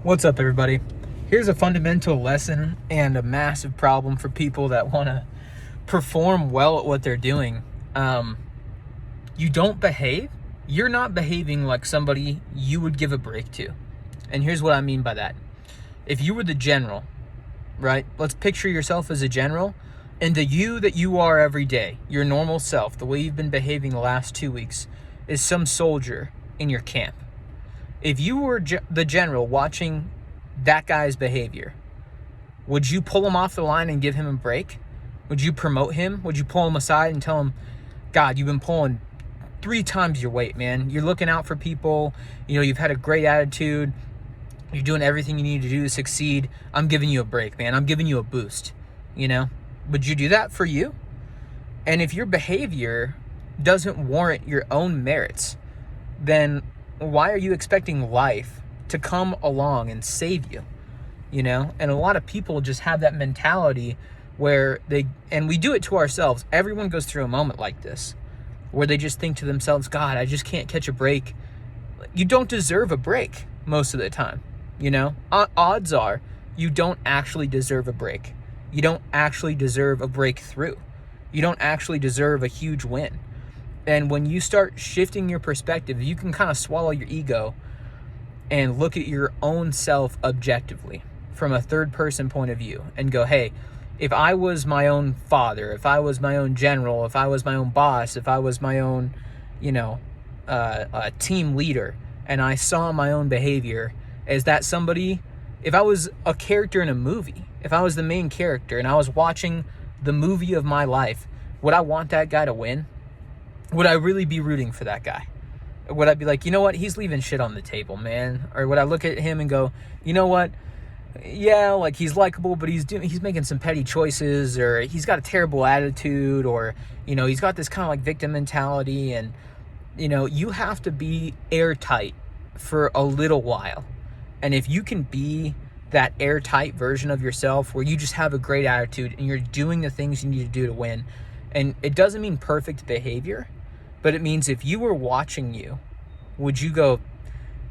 What's up, everybody? Here's a fundamental lesson and a massive problem for people that want to perform well at what they're doing. You don't behave. You're not behaving like somebody you would give a break to. And here's what I mean by that. If you were the general, right? Let's picture yourself as a general, and the you that you are every day, your normal self, the way you've been behaving the last 2 weeks, is some soldier in your camp. If you were the general watching that guy's behavior, would you pull him off the line and give him a break? Would you promote him? Would you pull him aside and tell him, God, you've been pulling 3 times your weight, man. You're looking out for people. You've had a great attitude. You're doing everything you need to do to succeed. I'm giving you a break, man. I'm giving you a boost. Would you do that for you? And if your behavior doesn't warrant your own merits, then why are you expecting life to come along and save you? And a lot of people just have that mentality where and we do it to ourselves. Everyone goes through a moment like this where they just think to themselves, God, I just can't catch a break. You don't deserve a break most of the time. Odds are you don't actually deserve a break. You don't actually deserve a breakthrough. You don't actually deserve a huge win. And when you start shifting your perspective, you can kind of swallow your ego and look at your own self objectively from a third person point of view and go, hey, if I was my own father, if I was my own general, if I was my own boss, if I was my own, team leader, and I saw my own behavior as that somebody, if I was a character in a movie, if I was the main character and I was watching the movie of my life, would I want that guy to win? Would I really be rooting for that guy? Would I be like, you know what? He's leaving shit on the table, man. Or would I look at him and go, you know what? Yeah, like he's likable, but he's making some petty choices, or he's got a terrible attitude, or, he's got this kind of like victim mentality. And, you have to be airtight for a little while. And if you can be that airtight version of yourself where you just have a great attitude and you're doing the things you need to do to win, and it doesn't mean perfect behavior, but it means if you were watching you, would you go,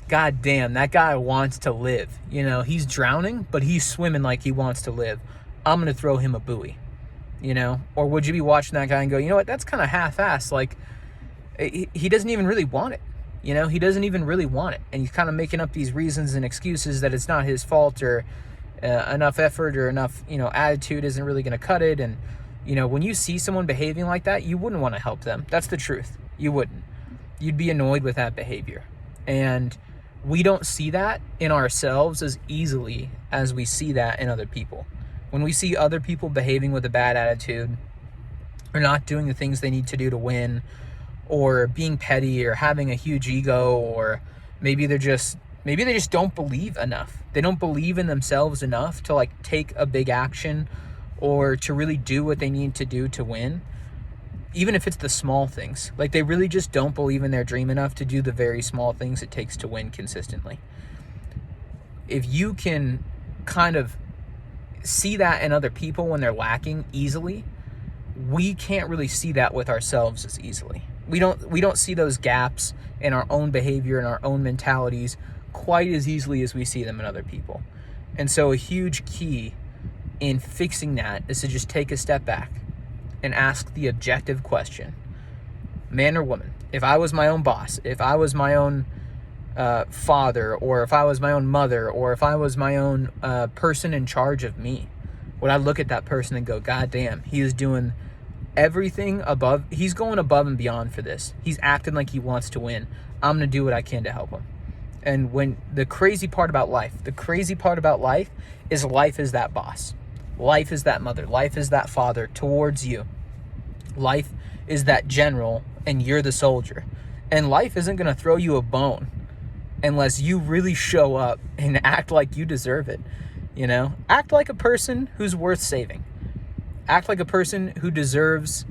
God damn, that guy wants to live. He's drowning, but he's swimming like he wants to live. I'm going to throw him a buoy, Or would you be watching that guy and go, you know what, that's kind of half-assed. Like, he doesn't even really want it. He doesn't even really want it. And he's kind of making up these reasons and excuses that it's not his fault, or enough effort, or enough, attitude isn't really going to cut it. And, when you see someone behaving like that, you wouldn't want to help them. That's the truth. You wouldn't. You'd be annoyed with that behavior. And we don't see that in ourselves as easily as we see that in other people. When we see other people behaving with a bad attitude, or not doing the things they need to do to win, or being petty, or having a huge ego, or maybe they just don't believe enough. They don't believe in themselves enough to like take a big action or to really do what they need to do to win. Even if it's the small things, like they really just don't believe in their dream enough to do the very small things it takes to win consistently. If you can kind of see that in other people when they're lacking easily, we can't really see that with ourselves as easily. We don't see those gaps in our own behavior and our own mentalities quite as easily as we see them in other people. And so a huge key in fixing that is to just take a step back and ask the objective question. Man or woman, if I was my own boss, if I was my own father, or if I was my own mother, or if I was my own person in charge of me, would I look at that person and go, God damn, he is doing everything above, he's going above and beyond for this. He's acting like he wants to win. I'm going to do what I can to help him. And when the crazy part about life is life is that boss. Life is that mother. Life is that father towards you. Life is that general, and you're the soldier. And life isn't going to throw you a bone unless you really show up and act like you deserve it. Act like a person who's worth saving. Act like a person who deserves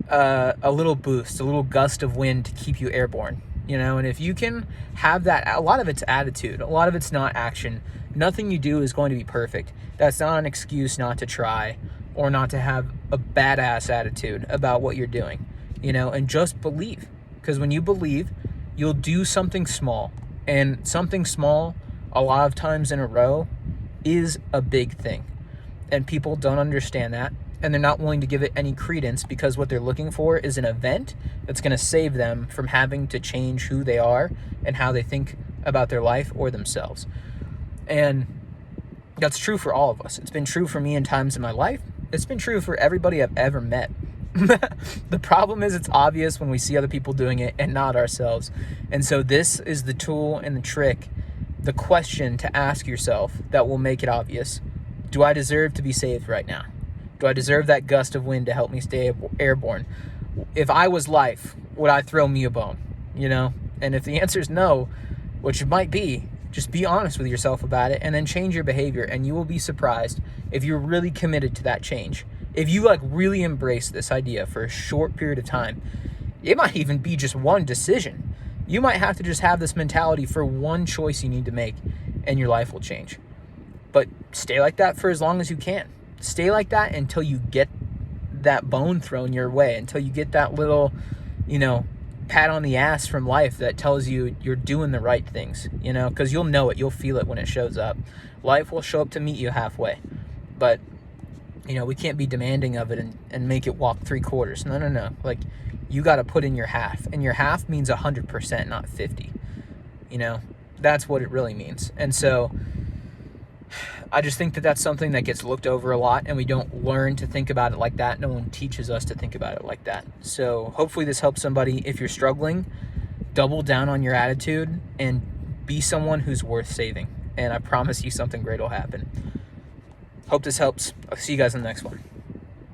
a little boost, a little gust of wind to keep you airborne. And if you can have that, a lot of it's attitude, a lot of it's not action. Nothing you do is going to be perfect. That's not an excuse not to try or not to have a badass attitude about what you're doing, and just believe. Because when you believe, you'll do something small, and something small a lot of times in a row is a big thing. And people don't understand that, and they're not willing to give it any credence, because what they're looking for is an event that's going to save them from having to change who they are and how they think about their life or themselves. And that's true for all of us. It's been true for me in times in my life. It's been true for everybody I've ever met. The problem is it's obvious when we see other people doing it and not ourselves. And so this is the tool and the trick, the question to ask yourself that will make it obvious. Do I deserve to be saved right now? Do I deserve that gust of wind to help me stay airborne? If I was life, would I throw me a bone? And if the answer is no, which it might be, just be honest with yourself about it and then change your behavior, and you will be surprised if you're really committed to that change. If you really embrace this idea for a short period of time, it might even be just one decision. You might have to just have this mentality for one choice you need to make, and your life will change. But stay like that for as long as you can. Stay like that until you get that bone thrown your way, until you get that little, pat on the ass from life that tells you you're doing the right things, because you'll know it. You'll feel it when it shows up. Life will show up to meet you halfway. But, we can't be demanding of it and make it walk 3/4. No. You got to put in your half. And your half means 100%, not 50. That's what it really means. And so I just think that that's something that gets looked over a lot, and we don't learn to think about it like that. No one teaches us to think about it like that. So hopefully this helps somebody. If you're struggling, double down on your attitude and be someone who's worth saving. And I promise you something great will happen. Hope this helps. I'll see you guys in the next one.